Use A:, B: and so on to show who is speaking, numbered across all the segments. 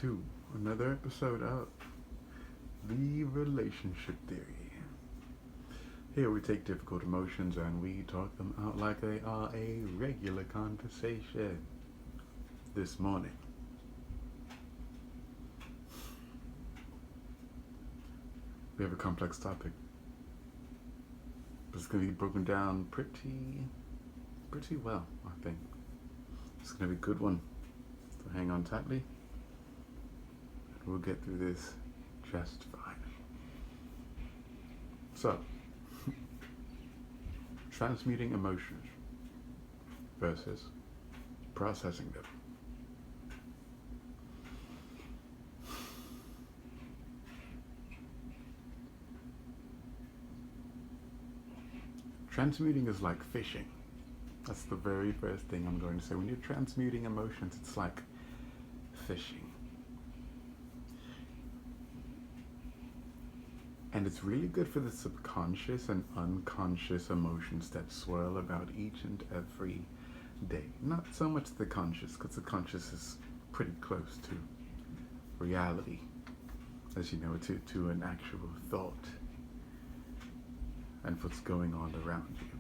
A: to another episode of The Relationship Theory. Here we take difficult emotions and we talk them out like they are a regular conversation. This morning, we have a complex topic, but it's going to be broken down pretty well, I think. It's going to be a good one, so hang on tightly. We'll get through this just fine. So, transmuting emotions versus processing them. Transmuting is like fishing. That's the very first thing I'm going to say. When you're transmuting emotions, it's like fishing. And it's really good for the subconscious and unconscious emotions that swirl about each and every day. Not so much the conscious, because the conscious is pretty close to reality, as you know, to an actual thought and what's going on around you.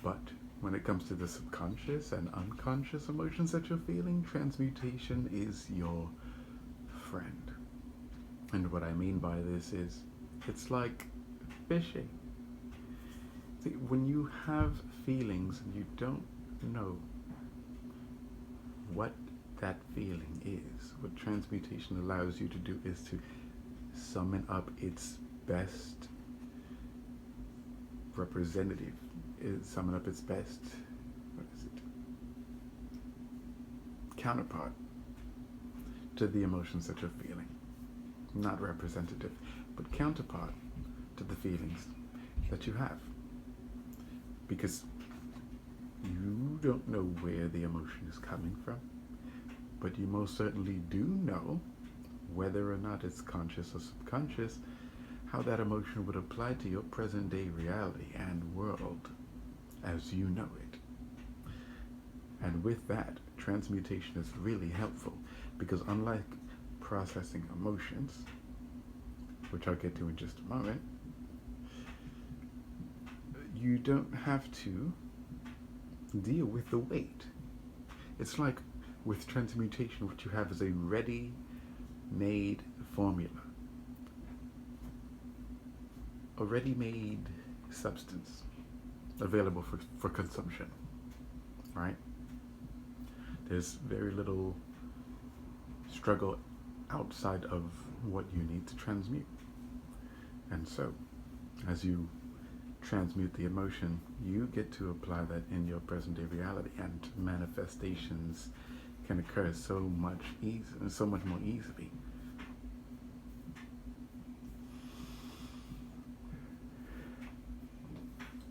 A: But when it comes to the subconscious and unconscious emotions that you're feeling, transmutation is your friend. And what I mean by this is, it's like fishing. See, when you have feelings and you don't know what that feeling is, what transmutation allows you to do is to summon up its best representative, summon up its best, counterpart to the emotions that you're feeling. Not representative, but counterpart to the feelings that you have. Because you don't know where the emotion is coming from, but you most certainly do know whether or not it's conscious or subconscious, how that emotion would apply to your present day reality and world as you know it. And with that, transmutation is really helpful, because unlike processing emotions, which I'll get to in just a moment, you don't have to deal with the weight. It's like with transmutation, what you have is a ready-made formula, a ready-made substance available for consumption, right? There's very little struggle outside of what you need to transmute. And so, as you transmute the emotion, you get to apply that in your present day reality, and manifestations can occur so much more easily.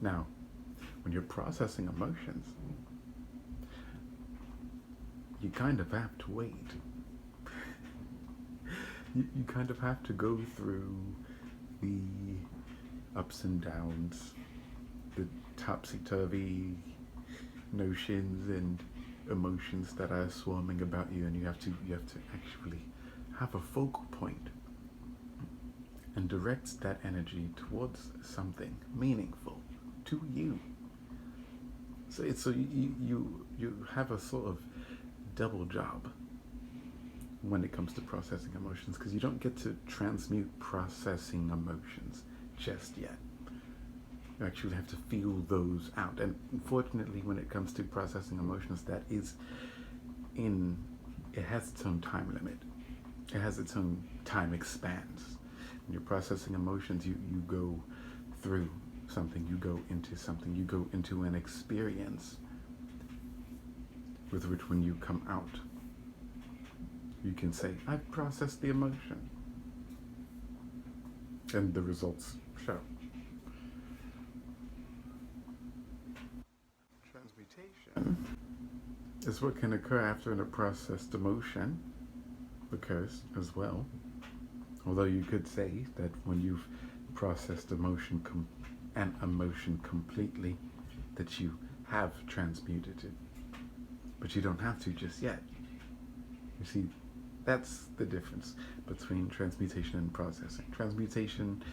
A: Now, when you're processing emotions, you kind of have to wait. You kind of have to go through the ups and downs, the topsy-turvy notions and emotions that are swarming about you, and you have to actually have a focal point and direct that energy towards something meaningful to you. So you have a sort of double job when it comes to processing emotions, because you don't get to transmute processing emotions just yet. You actually have to feel those out. And unfortunately, when it comes to processing emotions, it has its own time limit. It has its own time expanse. When you're processing emotions, you go through something, you go into something, you go into an experience with which when you come out, you can say, I've processed the emotion. And the results show. Transmutation is what can occur after a processed emotion occurs as well. Although you could say that when you've processed an emotion completely, that you have transmuted it. But you don't have to just yet. You see, That's the difference between transmutation and processing. Transmutation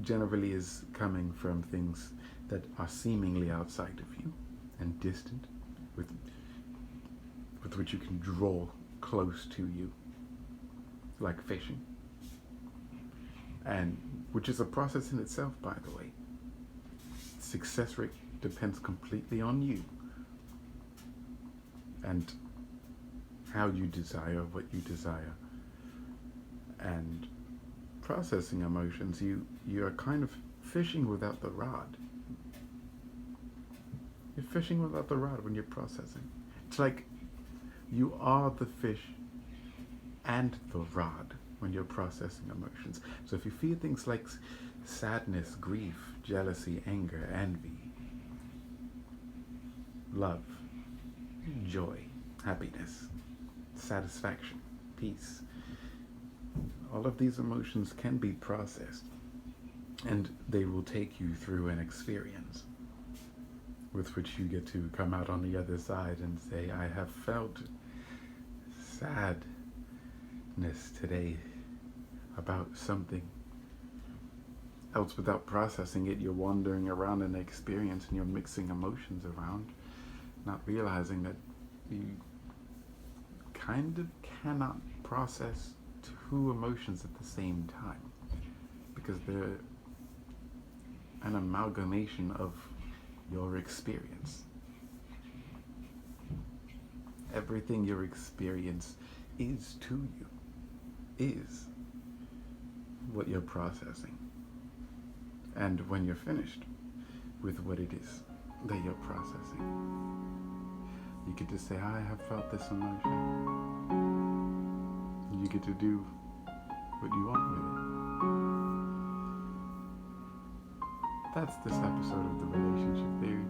A: generally is coming from things that are seemingly outside of you and distant, with which you can draw close to you, like fishing, and which is a process in itself, by the way. Success rate depends completely on you and how you desire what you desire. And processing emotions, you are kind of fishing without the rod. You're fishing without the rod when you're processing. It's like you are the fish and the rod when you're processing emotions. So if you feel things like sadness, grief, jealousy, anger, envy, love, joy, happiness, satisfaction, peace, all of these emotions can be processed, and they will take you through an experience with which you get to come out on the other side and say, I have felt sadness today about something else. Without processing it, you're wandering around in the experience and you're mixing emotions around, not realizing that you kind of cannot process two emotions at the same time, because they're an amalgamation of your experience. Everything your experience is to you is what you're processing. And when you're finished with what it is that you're processing, you get to say, I have felt this emotion. You get to do what you want with it. That's this episode of The Relationship Theory.